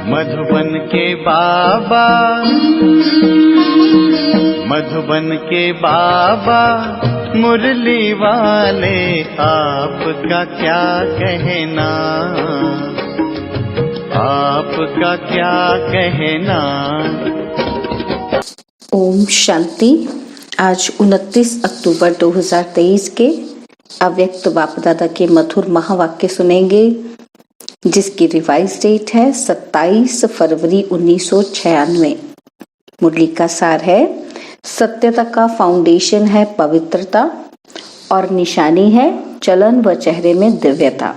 मधुबन के बाबा, मधुबन के बाबा मुरली वाले, आपका क्या कहना, आपका क्या कहना। ओम शांति। आज 29 अक्टूबर 2023 के अव्यक्त बाप दादा के मधुर महावाक्य सुनेंगे, जिसकी रिवाइज डेट है 27 फरवरी 1996। मुरली का सार है, सत्यता का फाउंडेशन है पवित्रता और निशानी है चलन व चेहरे में दिव्यता।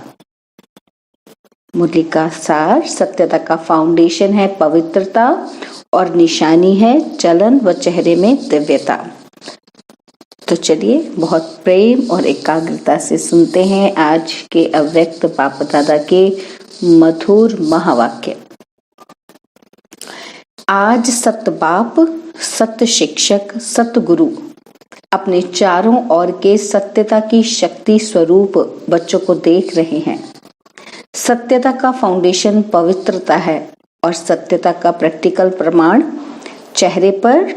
मुरली का सार, सत्यता का फाउंडेशन है पवित्रता और निशानी है चलन व चेहरे में दिव्यता। तो चलिए बहुत प्रेम और एकाग्रता से सुनते हैं आज के अव्यक्त बाप दादा के मधुर महावाक्य। आज सत बाप, सत शिक्षक, सत गुरु अपने चारों ओर के सत्यता की शक्ति स्वरूप बच्चों को देख रहे हैं। सत्यता का फाउंडेशन पवित्रता है और सत्यता का प्रैक्टिकल प्रमाण चेहरे पर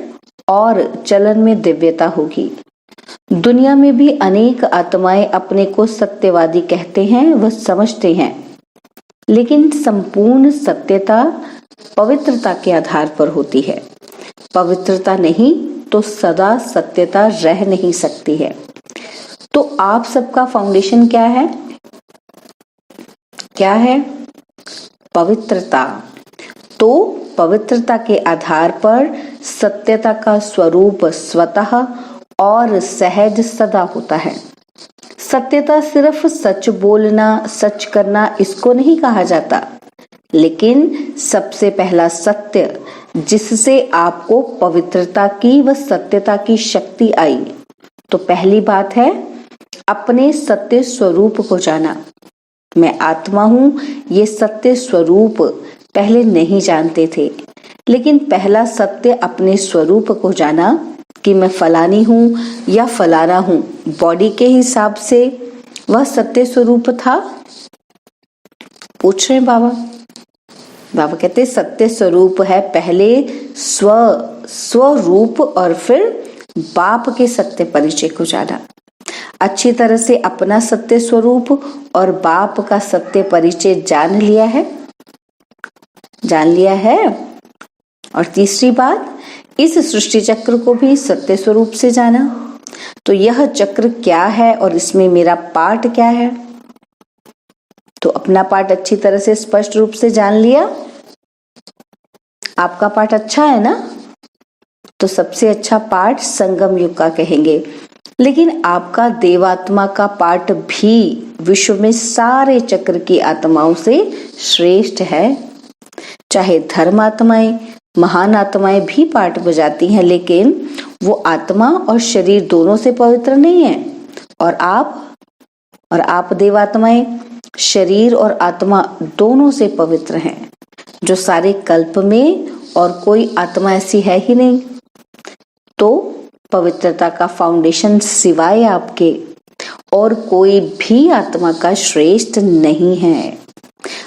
और चलन में दिव्यता होगी। दुनिया में भी अनेक आत्माएं अपने को सत्यवादी कहते हैं, वह समझते हैं, लेकिन संपूर्ण सत्यता पवित्रता के आधार पर होती है। पवित्रता नहीं तो सदा सत्यता रह नहीं सकती है। तो आप सबका फाउंडेशन क्या है? क्या है? पवित्रता। तो पवित्रता के आधार पर सत्यता का स्वरूप स्वतः और सहज सदा होता है। सत्यता सिर्फ सच बोलना, सच करना, इसको नहीं कहा जाता, लेकिन सबसे पहला सत्य जिससे आपको पवित्रता की व सत्यता की शक्ति आई। तो पहली बात है अपने सत्य स्वरूप को जाना। मैं आत्मा हूं, ये सत्य स्वरूप पहले नहीं जानते थे, लेकिन पहला सत्य अपने स्वरूप को जाना कि मैं फलानी हूं या फलाना हूं। बॉडी के हिसाब से वह सत्य स्वरूप था। पूछ रहे बाबा। बाबा कहते सत्य स्वरूप है पहले स्वरूप और फिर बाप के सत्य परिचय को जाना। अच्छी तरह से अपना सत्य स्वरूप और बाप का सत्य परिचय जान लिया है। और तीसरी बात, इस सृष्टि चक्र को भी सत्य स्वरूप से जाना। तो यह चक्र क्या है और इसमें मेरा पार्ट क्या है? तो अपना पार्ट अच्छी तरह से स्पष्ट रूप से जान लिया। आपका पार्ट अच्छा है ना? तो सबसे अच्छा पार्ट संगम युग का कहेंगे। लेकिन आपका देवात्मा का पार्ट भी विश्व में सारे चक्र की आत्माओं से श्रेष्ठ है। चाहे धर्म आत्माएं, महान आत्माएं भी पार्ट बजाती हैं, लेकिन वो आत्मा और शरीर दोनों से पवित्र नहीं है। और आप देवात्माएं शरीर और आत्मा दोनों से पवित्र हैं, जो सारे कल्प में, और कोई आत्मा ऐसी है ही नहीं। तो पवित्रता का फाउंडेशन सिवाय आपके और कोई भी आत्मा का श्रेष्ठ नहीं है।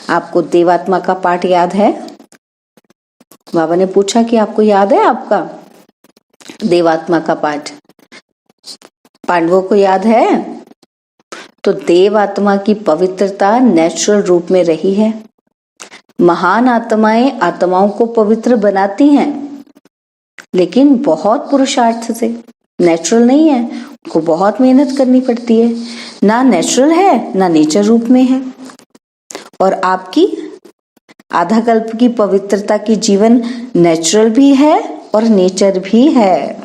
आपको देवात्मा का पाठ याद है? बाबा ने पूछा कि आपको याद है आपका देवात्मा का पाठ? पांडवों को याद है? तो देवात्मा की पवित्रता नेचुरल रूप में रही है। महान आत्माएं आत्माओं को पवित्र बनाती हैं, लेकिन बहुत पुरुषार्थ से। नेचुरल नहीं है, उनको बहुत मेहनत करनी पड़ती है। ना नेचुरल है ना नेचर रूप में है। और आपकी आधा कल्प की पवित्रता की जीवन नेचुरल भी है और नेचर भी है।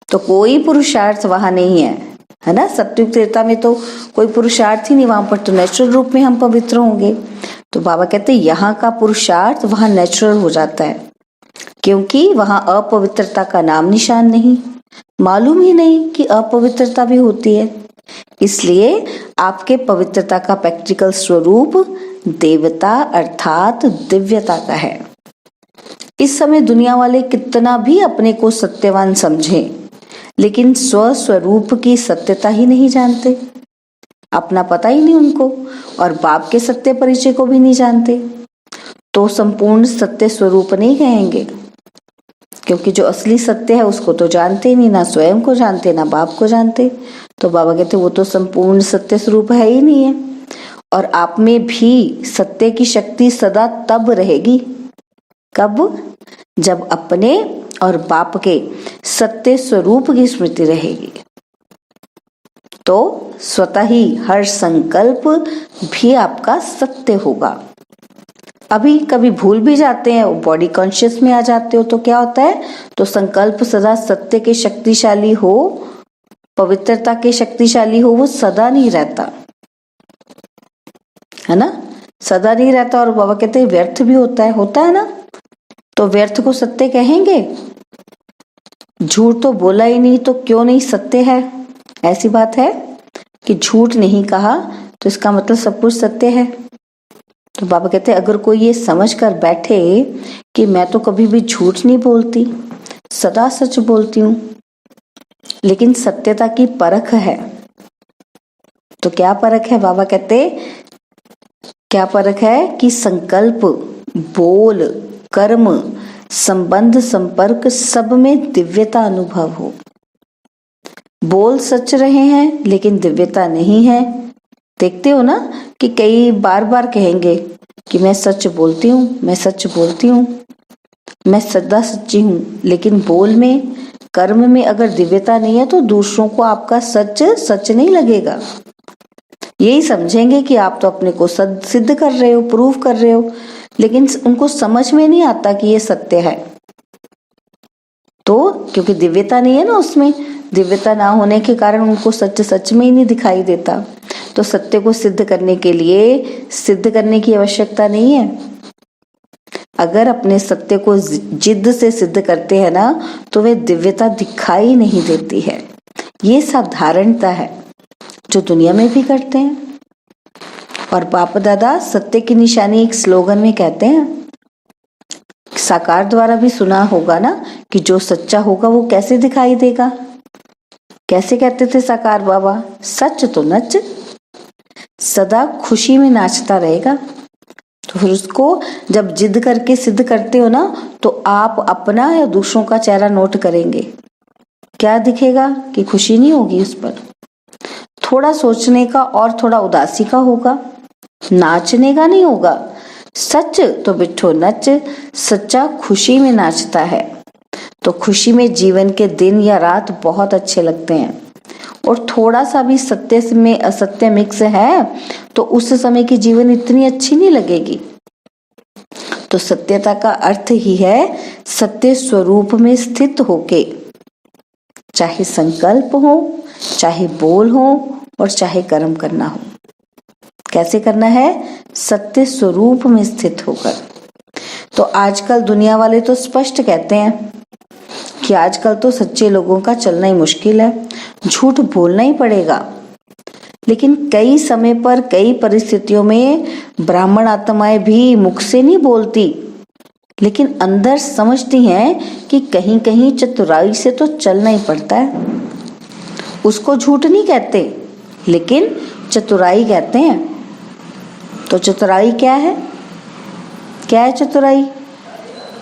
तो कोई पुरुषार्थ वहां नहीं है ना? सत्युग त्रेता में तो कोई पुरुषार्थ ही नहीं, वहां पर तो नेचुरल रूप में हम पवित्र होंगे। तो बाबा कहते हैं यहाँ का पुरुषार्थ वहां नेचुरल हो जाता है, क्योंकि वहां अपवित्रता का नाम निशान नहीं, मालूम ही नहीं कि अपवित्रता भी होती है। इसलिए आपके पवित्रता का प्रैक्टिकल स्वरूप देवता अर्थात दिव्यता का है। इस समय दुनिया वाले कितना भी अपने को सत्यवान समझें, लेकिन स्वस्वरूप की सत्यता ही नहीं जानते। अपना पता ही नहीं उनको, और बाप के सत्य परिचय को भी नहीं जानते। तो संपूर्ण सत्य स्वरूप नहीं कहेंगे, क्योंकि जो असली सत्य है उसको तो जानते ही नहीं, ना स्वयं को जानते ना बाप को जानते। तो बाबा कहते वो तो संपूर्ण सत्य स्वरूप है ही नहीं है। और आप में भी सत्य की शक्ति सदा तब रहेगी, कब? जब अपने और बाप के सत्य स्वरूप की स्मृति रहेगी, तो स्वतः ही हर संकल्प भी आपका सत्य होगा। अभी कभी भूल भी जाते हैं, बॉडी कॉन्शियस में आ जाते हो, तो क्या होता है? तो संकल्प सदा सत्य के शक्तिशाली हो, पवित्रता के शक्तिशाली हो, वो सदा नहीं रहता है ना, सदा नहीं रहता। और बाबा कहते हैं व्यर्थ भी होता है ना। तो व्यर्थ को सत्य कहेंगे? झूठ तो बोला ही नहीं तो क्यों नहीं सत्य है? ऐसी बात है कि झूठ नहीं कहा तो इसका मतलब सब कुछ सत्य है। तो बाबा कहते हैं अगर कोई ये समझ कर बैठे कि मैं तो कभी भी झूठ नहीं बोलती, सदा सच बोलती हूँ, लेकिन सत्यता की परख है। तो क्या परख है? बाबा कहते क्या परख है? कि संकल्प, बोल, कर्म, संबंध, संपर्क सब में दिव्यता अनुभव हो। बोल सच रहे हैं लेकिन दिव्यता नहीं है। देखते हो ना कि कई बार बार कहेंगे कि मैं सच बोलती हूँ, मैं सच बोलती हूँ, मैं सदा सच्ची हूँ, लेकिन बोल में, कर्म में अगर दिव्यता नहीं है तो दूसरों को आपका सच सच नहीं लगेगा। यही समझेंगे कि आप तो अपने को सिद्ध कर रहे हो, प्रूव कर रहे हो, लेकिन उनको समझ में नहीं आता कि ये सत्य है। तो क्योंकि दिव्यता नहीं है ना उसमें, दिव्यता ना होने के कारण उनको सच सच में ही नहीं दिखाई देता। तो सत्य को सिद्ध करने के लिए सिद्ध करने की आवश्यकता नहीं है। अगर अपने सत्य को जिद से सिद्ध करते हैं ना तो वे दिव्यता दिखाई नहीं देती है। ये साधारणता है जो दुनिया में भी करते हैं। और बाप दादा सत्य की निशानी एक स्लोगन में कहते हैं, साकार द्वारा भी सुना होगा ना कि जो सच्चा होगा वो कैसे दिखाई देगा। कैसे कहते थे साकार बाबा? सच तो नच, सदा खुशी में नाचता रहेगा। तो फिर उसको जब जिद करके सिद्ध करते हो ना तो आप अपना या दूसरों का चेहरा नोट करेंगे, क्या दिखेगा? कि खुशी नहीं होगी उस पर, थोड़ा सोचने का और थोड़ा उदासी का होगा, नाचने का नहीं होगा। सच तो बिट्ठो नच, सच्चा खुशी में नाचता है। तो खुशी में जीवन के दिन या रात बहुत अच्छे लगते हैं, और थोड़ा सा भी सत्य में असत्य मिक्स है तो उस समय की जीवन इतनी अच्छी नहीं लगेगी। तो सत्यता का अर्थ ही है सत्य स्वरूप में स्थित होके, चाहे संकल्प हो, चाहे बोल हो और चाहे कर्म करना हो। कैसे करना है? सत्य स्वरूप में स्थित होकर। तो आजकल दुनिया वाले तो स्पष्ट कहते हैं कि आजकल तो सच्चे लोगों का चलना ही मुश्किल है, झूठ बोलना ही पड़ेगा। लेकिन कई समय पर कई परिस्थितियों में ब्राह्मण आत्माएं भी मुख से नहीं बोलती, लेकिन अंदर समझती हैं कि कहीं कहीं चतुराई से तो चलना ही पड़ता है। उसको झूठ नहीं कहते लेकिन चतुराई कहते हैं। तो चतुराई क्या है? क्या है चतुराई?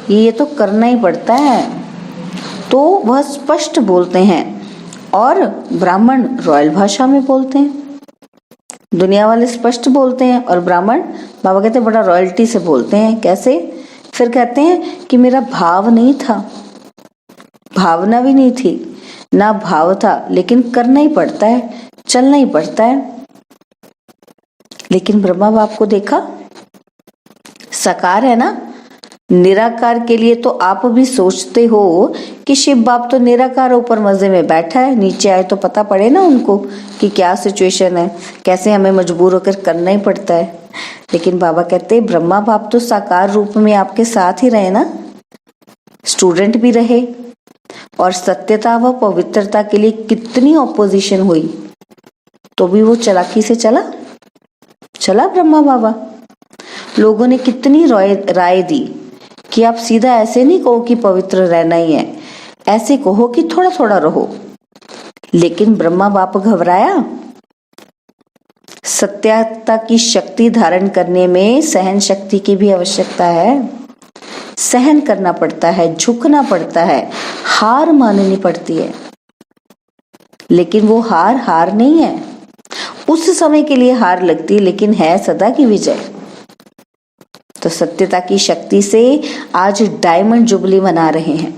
ये तो करना ही पड़ता है। तो वह स्पष्ट बोलते हैं और ब्राह्मण रॉयल भाषा में बोलते हैं। दुनिया वाले स्पष्ट बोलते हैं और ब्राह्मण, बाबा कहते हैं, बड़ा रॉयल्टी से बोलते हैं। कैसे? फिर कहते हैं कि मेरा भाव नहीं था, भावना भी नहीं थी, ना भाव था, लेकिन करना ही पड़ता है, चलना ही पड़ता है। लेकिन ब्रह्मा बाप को देखा, साकार है ना, निराकार के लिए तो आप भी सोचते हो कि शिव बाप तो निराकार ऊपर मजे में बैठा है, नीचे आए तो पता पड़े ना उनको कि क्या सिचुएशन है, कैसे हमें मजबूर होकर करना ही पड़ता है। लेकिन बाबा कहते ब्रह्मा बाप तो साकार रूप में आपके साथ ही रहे ना, स्टूडेंट भी रहे, और सत्यता व पवित्रता के लिए कितनी ऑपोजिशन हुई तो भी वो चालाकी से चला ब्रह्मा बाबा। लोगों ने कितनी राय दी कि आप सीधा ऐसे नहीं कहो कि पवित्र रहना ही है, ऐसे कहो कि थोड़ा थोड़ा रहो। लेकिन ब्रह्मा बाप घबराया, सत्यता की शक्ति धारण करने में सहन शक्ति की भी आवश्यकता है। सहन करना पड़ता है, झुकना पड़ता है, हार माननी पड़ती है। लेकिन वो हार नहीं है, उस समय के लिए हार लगती है, लेकिन है सदा की विजय। तो सत्यता की शक्ति से आज डायमंड जुबली मना रहे हैं।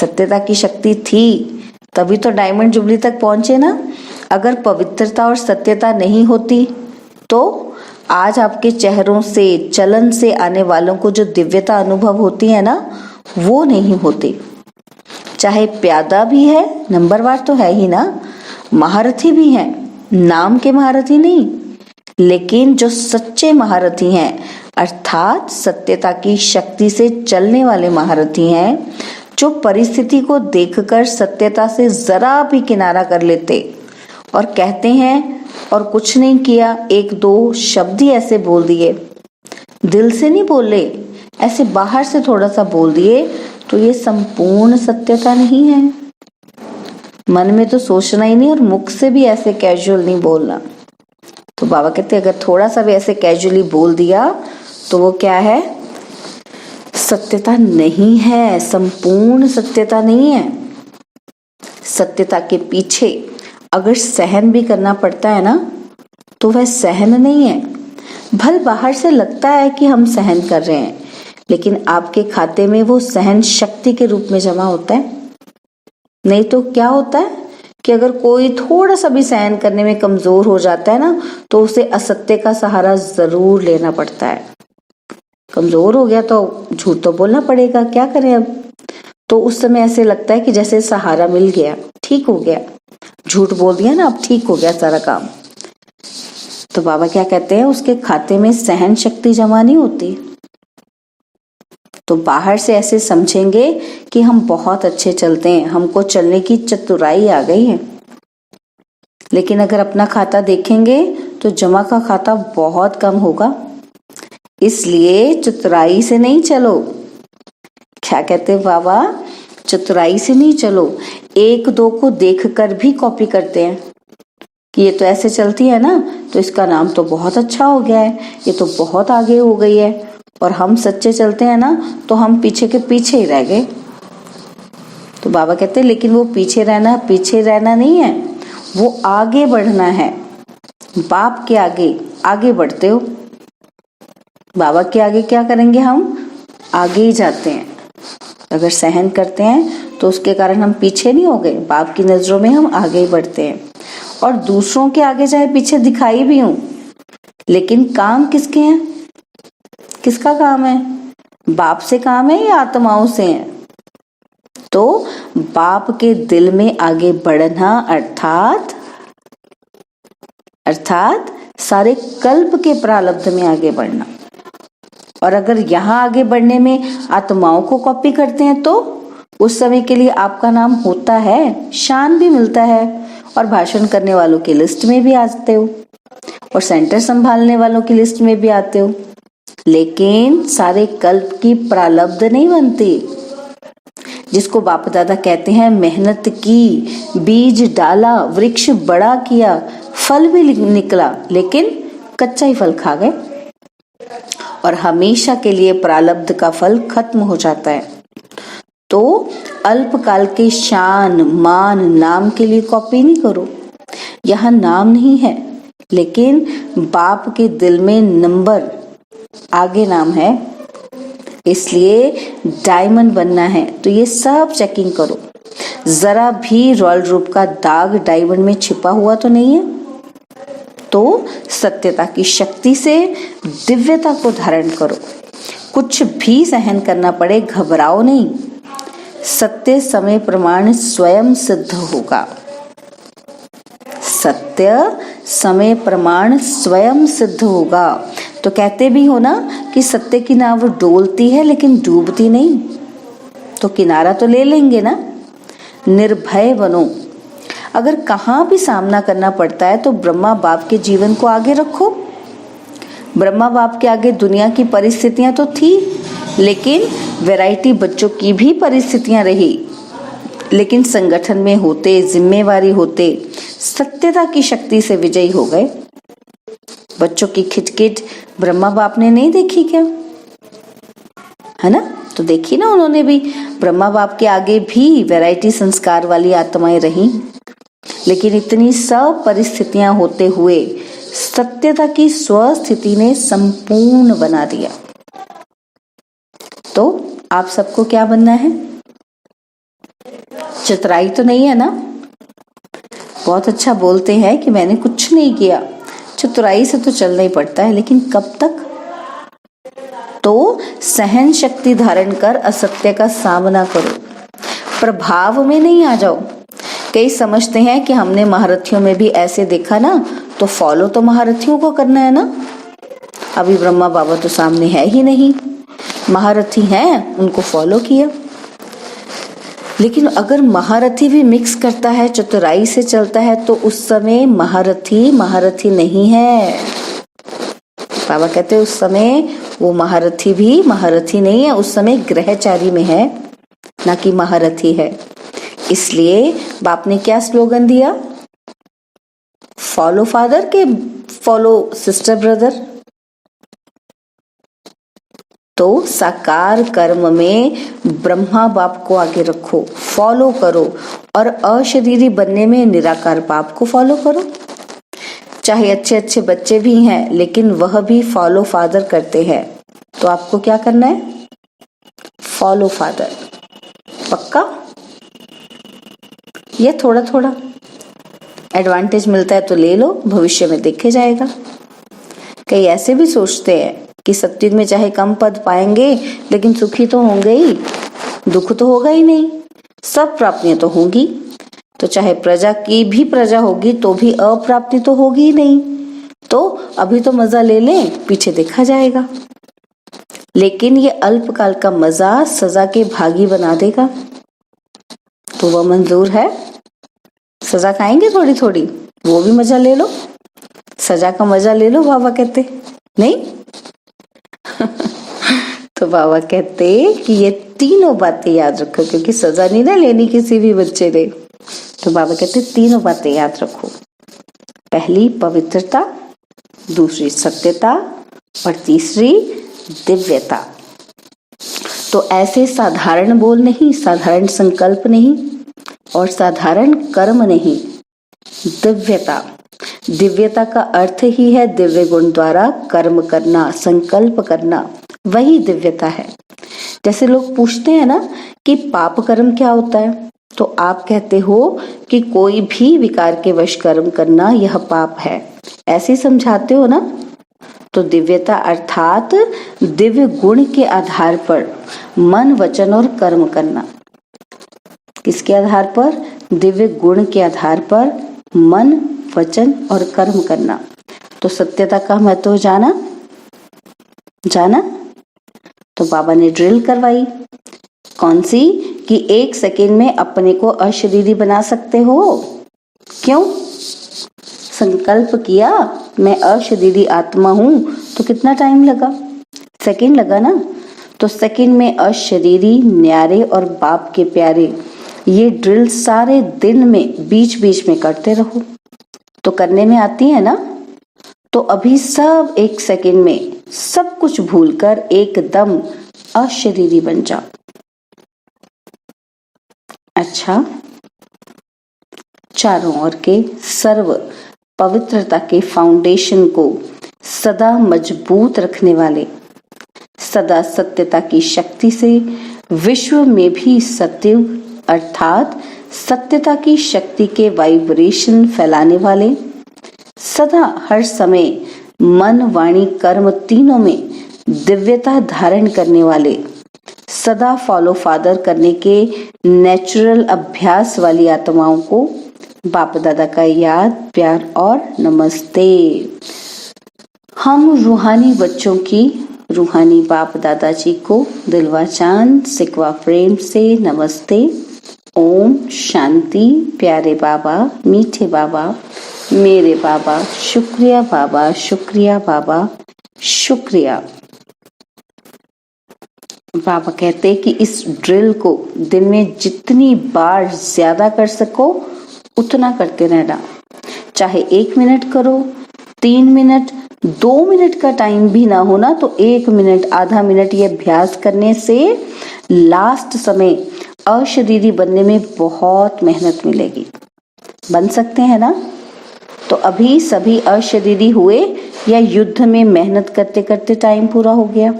सत्यता की शक्ति थी तभी तो डायमंड जुबली तक पहुंचे ना। अगर पवित्रता और सत्यता नहीं होती तो आज आपके चेहरों से, चलन से आने वालों को जो दिव्यता अनुभव होती है ना, वो नहीं होती। चाहे प्यादा भी है, नंबरवार तो है ही ना, महारथी भी है, नाम के महारथी नहीं, लेकिन जो सच्चे महारथी हैं, अर्थात सत्यता की शक्ति से चलने वाले महारथी हैं, जो परिस्थिति को देखकर सत्यता से जरा भी किनारा कर लेते और कहते हैं और कुछ नहीं किया, एक दो शब्द ही ऐसे बोल दिए, दिल से नहीं बोले, ऐसे बाहर से थोड़ा सा बोल दिए, तो ये संपूर्ण सत्यता नहीं है। मन में तो सोचना ही नहीं और मुख से भी ऐसे कैजुअल नहीं बोलना। तो बाबा कहते अगर थोड़ा सा भी ऐसे कैजुअली बोल दिया तो वो क्या है? सत्यता नहीं है, संपूर्ण सत्यता नहीं है। सत्यता के पीछे अगर सहन भी करना पड़ता है ना, तो वह सहन नहीं है। भले बाहर से लगता है कि हम सहन कर रहे हैं, लेकिन आपके खाते में वो सहन शक्ति के रूप में जमा होता है। नहीं तो क्या होता है कि अगर कोई थोड़ा सा भी सहन करने में कमजोर हो जाता है ना, तो उसे असत्य का सहारा जरूर लेना पड़ता है। कमजोर हो गया तो झूठ तो बोलना पड़ेगा, क्या करें अब। तो उस समय ऐसे लगता है कि जैसे सहारा मिल गया, ठीक हो गया, झूठ बोल दिया ना, अब ठीक हो गया सारा काम। तो बाबा क्या कहते हैं, उसके खाते में सहन शक्ति जमा नहीं होती। तो बाहर से ऐसे समझेंगे कि हम बहुत अच्छे चलते हैं, हमको चलने की चतुराई आ गई है, लेकिन अगर अपना खाता देखेंगे तो जमा का खाता बहुत कम होगा। इसलिए चतुराई से नहीं चलो। क्या कहते हैं बाबा? चतुराई से नहीं चलो। एक दो को देखकर भी कॉपी करते हैं कि ये तो ऐसे चलती है ना, तो इसका नाम तो बहुत अच्छा हो गया है, ये तो बहुत आगे हो गई है। और हम सच्चे चलते हैं ना, तो हम पीछे के पीछे ही रह गए। तो बाबा कहते हैं लेकिन वो पीछे रहना नहीं है, वो आगे बढ़ना है। बाप के आगे आगे बढ़ते हो, बाबा के आगे क्या करेंगे? हम आगे ही जाते हैं। अगर सहन करते हैं तो उसके कारण हम पीछे नहीं हो गए, बाप की नजरों में हम आगे ही बढ़ते हैं। और दूसरों के आगे चाहे पीछे दिखाई भी हूं, लेकिन काम किसके हैं? किसका काम है? बाप से काम है या आत्माओं से है? तो बाप के दिल में आगे बढ़ना अर्थात सारे कल्प के प्रारब्ध में आगे बढ़ना। और अगर यहाँ आगे बढ़ने में आत्माओं को कॉपी करते हैं तो उस समय के लिए आपका नाम होता है, शान भी मिलता है, और भाषण करने वालों की लिस्ट में भी आते हो, और सेंटर संभालने वालों की लिस्ट में भी आते हो। लेकिन सारे कल्प की प्रारब्ध नहीं बनती। जिसको बाप दादा कहते हैं मेहनत की, बीज डाला, वृक्ष बड़ा किया, फल भी निकला, लेकिन कच्चा ही फल खा गए, और हमेशा के लिए प्रारब्ध का फल खत्म हो जाता है। तो अल्पकाल के शान, मान, नाम के लिए कॉपी नहीं करो। यहाँ नाम नहीं है, लेकिन बाप के दिल में नंबर आगे नाम है। इसलिए डायमंड बनना है तो ये सब चेकिंग करो। जरा भी रॉयल रूप का दाग डायमंड में छिपा हुआ तो नहीं है। तो सत्यता की शक्ति से दिव्यता को धारण करो। कुछ भी सहन करना पड़े, घबराओ नहीं। सत्य समय प्रमाण स्वयं सिद्ध होगा। सत्य समय प्रमाण स्वयं सिद्ध होगा। तो कहते भी हो ना कि सत्य की नाव डोलती है लेकिन डूबती नहीं। तो किनारा तो ले लेंगे ना। निर्भय बनो। अगर कहाँ भी सामना करना पड़ता है तो ब्रह्मा बाप के जीवन को आगे रखो। ब्रह्मा बाप के आगे दुनिया की परिस्थितियां तो थी, लेकिन वैरायटी बच्चों की भी परिस्थितियां रही। लेकिन संगठन में होते, जिम्मेवारी होते, सत्यता की शक्ति से विजयी हो गए। बच्चों की खिटखिट ब्रह्मा बाप ने नहीं देखी क्या? है ना? तो देखी ना, उन्होंने भी ब्रह्मा बाप के आगे भी वैरायटी संस्कार वाली आत्माएं रही, लेकिन इतनी सब परिस्थितियां होते हुए सत्यता की स्वस्थिति ने संपूर्ण बना दिया। तो आप सबको क्या बनना है? चतुराई तो नहीं है ना? बहुत अच्छा बोलते हैं कि मैंने कुछ नहीं किया, चतुराई से तो चलना ही पड़ता है, लेकिन कब तक? तो सहन शक्ति धारण कर असत्य का सामना करो, प्रभाव में नहीं आ जाओ। कई समझते हैं कि हमने महारथियों में भी ऐसे देखा ना, तो फॉलो तो महारथियों को करना है ना। अभी ब्रह्मा बाबा तो सामने है ही नहीं, महारथी हैं, उनको फॉलो किया। लेकिन अगर महारथी भी मिक्स करता है, चतुराई से चलता है, तो उस समय महारथी नहीं है। बाबा कहते हैं उस समय वो महारथी भी महारथी नहीं है, उस समय ग्रहचारी में है, ना कि महारथी है। इसलिए बाप ने क्या स्लोगन दिया? फॉलो फादर के फॉलो सिस्टर ब्रदर। तो साकार कर्म में ब्रह्मा बाप को आगे रखो, फॉलो करो, और अशरीरी बनने में निराकार बाप को फॉलो करो। चाहे अच्छे अच्छे बच्चे भी हैं, लेकिन वह भी फॉलो फादर करते हैं, तो आपको क्या करना है? Follow father. पक्का? ये थोड़ा थोड़ा एडवांटेज मिलता है तो ले लो, भविष्य में देखे जाएगा। कई ऐसे भी सोचते हैं कि सत्युग में चाहे कम पद पाएंगे, लेकिन सुखी तो होंगे ही, दुख तो होगा ही नहीं, सब प्राप्तियां तो होंगी। तो चाहे प्रजा की भी प्रजा होगी तो भी अप्राप्ति तो होगी ही नहीं, तो अभी तो मजा ले लें, पीछे देखा जाएगा। लेकिन ये अल्पकाल का मजा सजा के भागी बना देगा, तो वह मंजूर है? सजा खाएंगे थोड़ी थोड़ी, वो भी मजा ले लो, सजा का मजा ले लो, बाबा कहते नहीं। तो बाबा कहते कि ये तीनों बातें याद रखो, क्योंकि सजा नहीं ना लेनी किसी भी बच्चे ने। तो बाबा कहते तीनों बातें याद रखो, पहली पवित्रता, दूसरी सत्यता, और तीसरी दिव्यता। तो ऐसे साधारण बोल नहीं, साधारण संकल्प नहीं, और साधारण कर्म नहीं, दिव्यता। दिव्यता का अर्थ ही है दिव्य गुण द्वारा कर्म करना, संकल्प करना, वही दिव्यता है। जैसे लोग पूछते हैं ना कि पाप कर्म क्या होता है, तो आप कहते हो कि कोई भी विकार के वश कर्म करना यह पाप है, ऐसे समझाते हो ना। तो दिव्यता अर्थात दिव्य गुण के आधार पर मन, वचन और कर्म करना। किसके आधार पर? दिव्य गुण के आधार पर मन, वचन और कर्म करना। तो सत्यता का महत्व जाना? तो बाबा ने ड्रिल करवाई, कौन सी? कि 1 सेकेंड में अपने को अशरीरी बना सकते हो। क्यों? संकल्प किया मैं अशरीरी आत्मा हूं, तो कितना टाइम लगा? सेकेंड लगा ना। तो सेकेंड में अशरीरी, न्यारे और बाप के प्यारे, ये ड्रिल सारे दिन में बीच बीच में करते रहो, तो करने में आती है ना। तो अभी सब 1 सेकेंड में सब कुछ भूलकर एकदम अशरीरी बन जाओ। अच्छा, चारों ओर के सर्व पवित्रता के फाउंडेशन को सदा मजबूत रखने वाले, सदा सत्यता की शक्ति से विश्व में भी सत्युग अर्थात सत्यता की शक्ति के वाइब्रेशन फैलाने वाले, सदा हर समय मन, वाणी, कर्म तीनों में दिव्यता धारण करने वाले, सदा फॉलो फादर करने के नेचुरल अभ्यास वाली आत्माओं को बाप दादा का याद, प्यार और नमस्ते। हम रूहानी बच्चों की रूहानी बाप दादाजी को दिलवा चांद सिकवा प्रेम से नमस्ते। ओम शांति। प्यारे बाबा, मीठे बाबा, मेरे बाबा, शुक्रिया बाबा, शुक्रिया बाबा, शुक्रिया। बाबा कहते कि इस ड्रिल को दिन में जितनी बार ज्यादा कर सको उतना करते रहना। चाहे 1 मिनट करो, 3 मिनट, 2 मिनट का टाइम भी ना हो ना तो 1 मिनट, आधा मिनट ये अभ्यास करने से लास्ट समय अशरीरी बनने में बहुत मेहनत मिलेगी। बन सकते हैं ना? तो अभी सभी अशरीरी हुए या युद्ध में मेहनत करते करते टाइम पूरा हो गया?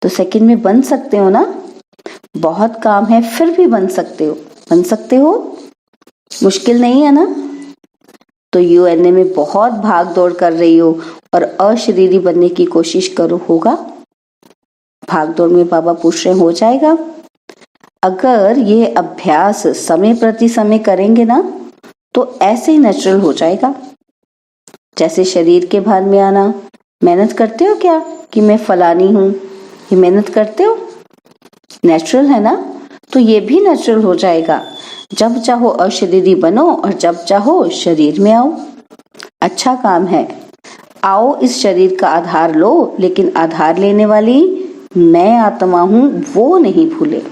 तो सेकंड में बन सकते हो ना? बहुत काम है फिर भी बन सकते हो। बन सकते हो? मुश्किल नहीं है ना? तो यूएनए में बहुत भाग दौड़ कर रही हो और अशरीरी बनने की कोशिश करो, होगा? भाग दौड़ में बाबा पूछ रहे हो जाएगा? अगर ये अभ्यास समय प्रति समय करेंगे ना तो ऐसे ही नेचुरल हो जाएगा। जैसे शरीर के भार में आना, मेहनत करते हो क्या कि मैं फलानी हूं, ये मेहनत करते हो? नेचुरल है ना? तो ये भी नेचुरल हो जाएगा। जब चाहो अशरीरी बनो और जब चाहो शरीर में आओ। अच्छा काम है। आओ इस शरीर का आधार लो, लेकिन आधार लेने वाली मैं आत्मा हूं वो नहीं भूले।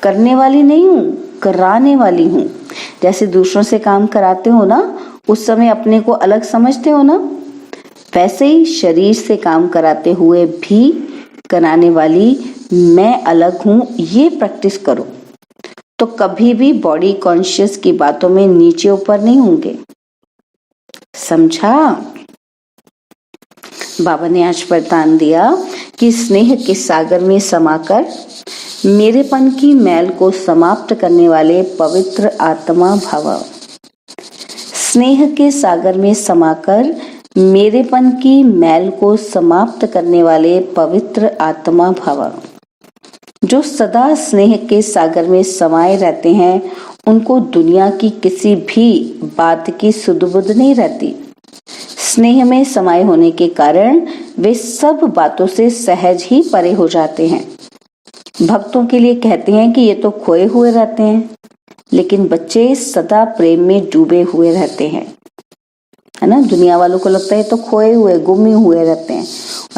करने वाली नहीं हूं, कराने वाली हूं। जैसे दूसरों से काम कराते हो ना, उस समय अपने को अलग समझते हो ना, वैसे ही शरीर से काम कराते हुए भी कराने वाली मैं अलग हूं, ये प्रैक्टिस करो। तो कभी भी बॉडी कॉन्शियस की बातों में नीचे ऊपर नहीं होंगे। समझा? बाबा ने आज वरदान दिया कि स्नेह के सागर में समाकर मेरेपन की मैल को समाप्त करने वाले पवित्र आत्मा भव। स्नेह के सागर में समाकर मेरेपन की मैल को समाप्त करने वाले पवित्र आत्मा भव। जो सदा स्नेह के सागर में समाये रहते हैं उनको दुनिया की किसी भी बात की सुध-बुध नहीं रहती। स्नेह में समाये होने के कारण वे सब बातों से सहज ही परे हो जाते हैं। भक्तों के लिए कहते हैं कि ये तो खोए हुए रहते हैं, लेकिन बच्चे सदा प्रेम में डूबे हुए रहते हैं, है ना? दुनिया वालों को लगता है तो खोए हुए, गुमे हुए रहते हैं,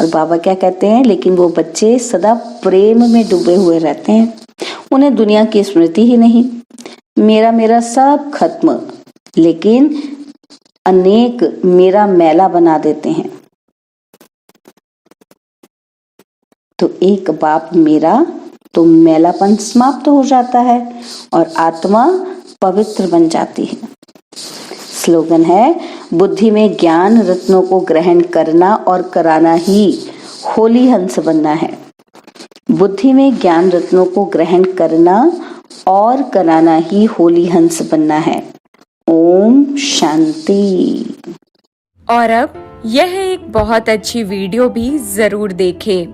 और बाबा क्या कहते हैं, लेकिन वो बच्चे सदा प्रेम में डूबे हुए रहते हैं। उन्हें दुनिया की स्मृति ही नहीं, मेरा मेरा सब खत्म, लेकिन अनेक मेरा मैला बना देते हैं। तो एक बाप मेरा तो मैलापन समाप्त हो जाता है और आत्मा पवित्र बन जाती है। स्लोगन है, बुद्धि में ज्ञान रत्नों को ग्रहण करना और कराना ही होली हंस बनना है। बुद्धि में ज्ञान रत्नों को ग्रहण करना और कराना ही होली हंस बनना है। ओम शांति। और अब यह एक बहुत अच्छी वीडियो भी जरूर देखें।